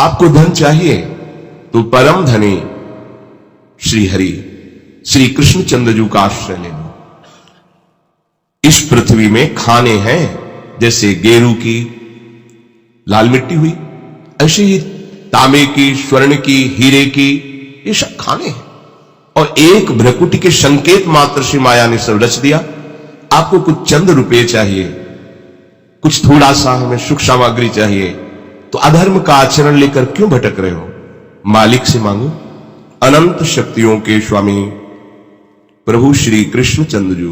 आपको धन चाहिए तो परम धनी श्री हरि श्री कृष्णचंद्र जी का आश्रय ले लो। इस पृथ्वी में खाने हैं जैसे गेरू की लाल मिट्टी हुई, ऐसे ही तांबे की, स्वर्ण की, हीरे की, ये सब खाने हैं। और एक भ्रकुटी के संकेत मात्र से माया ने सब रच दिया। आपको कुछ चंद रुपए चाहिए, कुछ थोड़ा सा हमें सुख सामग्री चाहिए, तो अधर्म का आचरण लेकर क्यों भटक रहे हो? मालिक से मांगो। अनंत शक्तियों के स्वामी प्रभु श्री कृष्णचंद्र जी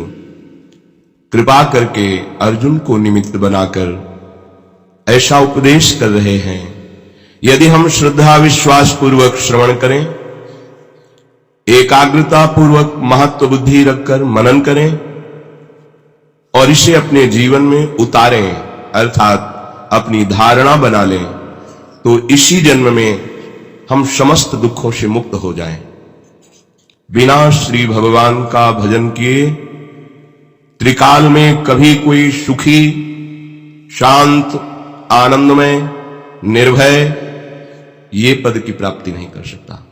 कृपा करके अर्जुन को निमित्त बनाकर ऐसा उपदेश कर रहे हैं। यदि हम श्रद्धा विश्वास पूर्वक श्रवण करें, एकाग्रता पूर्वक महत्व बुद्धि रखकर मनन करें और इसे अपने जीवन में उतारें, अर्थात अपनी धारणा बना लें, तो इसी जन्म में हम समस्त दुखों से मुक्त हो जाएं। बिना श्री भगवान का भजन किए त्रिकाल में कभी कोई सुखी, शांत, आनंदमय, निर्भय ये पद की प्राप्ति नहीं कर सकता।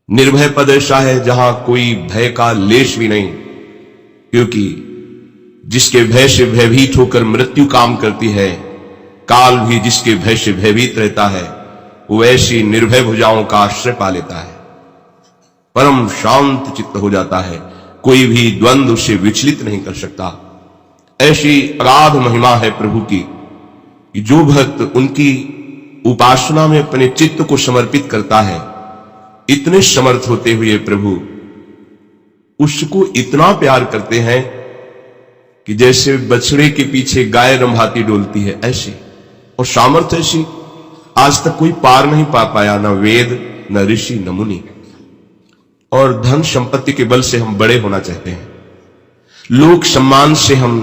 निर्भय पद ऐसा है जहां कोई भय का लेश भी नहीं, क्योंकि जिसके भय से भयभीत होकर मृत्यु काम करती है, काल भी जिसके भय से भयभीत रहता है, वो ऐसी निर्भय भुजाओं का आश्रय पा लेता है, परम शांत चित्त हो जाता है, कोई भी द्वंद्व उसे विचलित नहीं कर सकता। ऐसी अगाध महिमा है प्रभु की कि जो भक्त उनकी उपासना में अपने चित्त को समर्पित करता है, इतने समर्थ होते हुए प्रभु उसको इतना प्यार करते हैं कि जैसे बछड़े के पीछे गाय रंभाती डोलती है, ऐसी और सामर्थ्य ऐसी आज तक कोई पार नहीं पा पाया, न वेद, न ऋषि, न मुनि। और धन संपत्ति के बल से हम बड़े होना चाहते हैं, लोक सम्मान से हम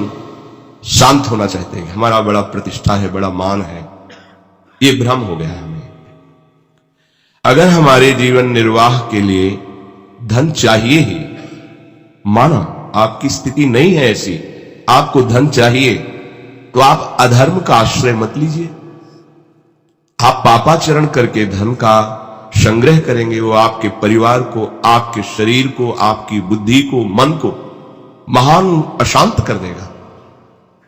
शांत होना चाहते हैं, हमारा बड़ा प्रतिष्ठा है, बड़ा मान है, ये भ्रम हो गया है हमें। अगर हमारे जीवन निर्वाह के लिए धन चाहिए ही, माना आपकी स्थिति नहीं है ऐसी, आपको धन चाहिए, तो आप अधर्म का आश्रय मत लीजिए। आप पापाचरण करके धन का संग्रह करेंगे, वो आपके परिवार को, आपके शरीर को, आपकी बुद्धि को, मन को महान अशांत कर देगा।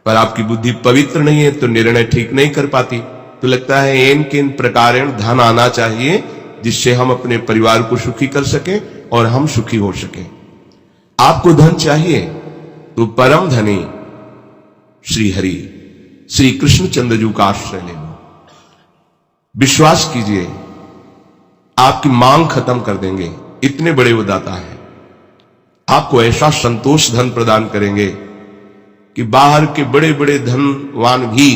पर आपकी बुद्धि पवित्र नहीं है तो निर्णय ठीक नहीं कर पाती, तो लगता है इन किन प्रकारेण धन आना चाहिए जिससे हम अपने परिवार को सुखी कर सकें और हम सुखी हो सकें। आपको धन चाहिए तो परम धनी श्री हरि श्री कृष्णचंद्र जी का आश्रय ले लो। विश्वास कीजिए, आपकी मांग खत्म कर देंगे, इतने बड़े वो दाता है। आपको ऐसा संतोष धन प्रदान करेंगे कि बाहर के बड़े बड़े धनवान भी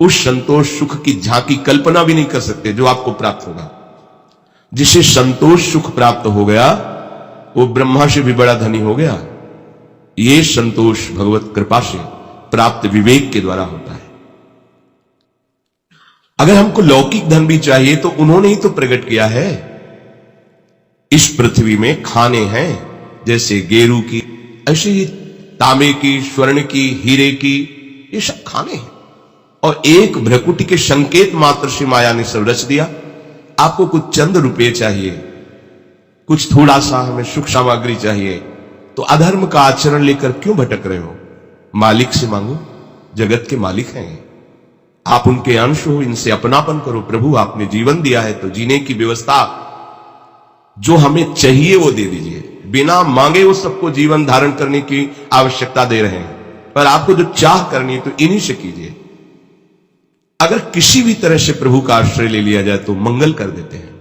उस संतोष सुख की झांकी कल्पना भी नहीं कर सकते जो आपको प्राप्त होगा। जिसे संतोष सुख प्राप्त हो गया वो ब्रह्मा से भी बड़ा धनी हो गया। ये संतोष भगवत कृपा से प्राप्त विवेक के द्वारा होता है। अगर हमको लौकिक धन भी चाहिए तो उन्होंने ही तो प्रकट किया है। इस पृथ्वी में खाने हैं जैसे गेरू की, ऐसे ही तांबे की, स्वर्ण की, हीरे की, ये सब खाने हैं। और एक भ्रकुटी के संकेत मात्र से माया ने सब रच दिया। आपको कुछ चंद रुपए चाहिए, कुछ थोड़ा सा हमें सुख सामग्री चाहिए, तो अधर्म का आचरण लेकर क्यों भटक रहे हो? मालिक से मांगो, जगत के मालिक हैं, आप उनके अंश हो, इनसे अपनापन करो। प्रभु आपने जीवन दिया है तो जीने की व्यवस्था जो हमें चाहिए वो दे दीजिए। बिना मांगे वो सबको जीवन धारण करने की आवश्यकता दे रहे हैं, पर आपको जो चाह करनी है तो इन्हीं से कीजिए। अगर किसी भी तरह से प्रभु का आश्रय ले लिया जाए तो मंगल कर देते हैं।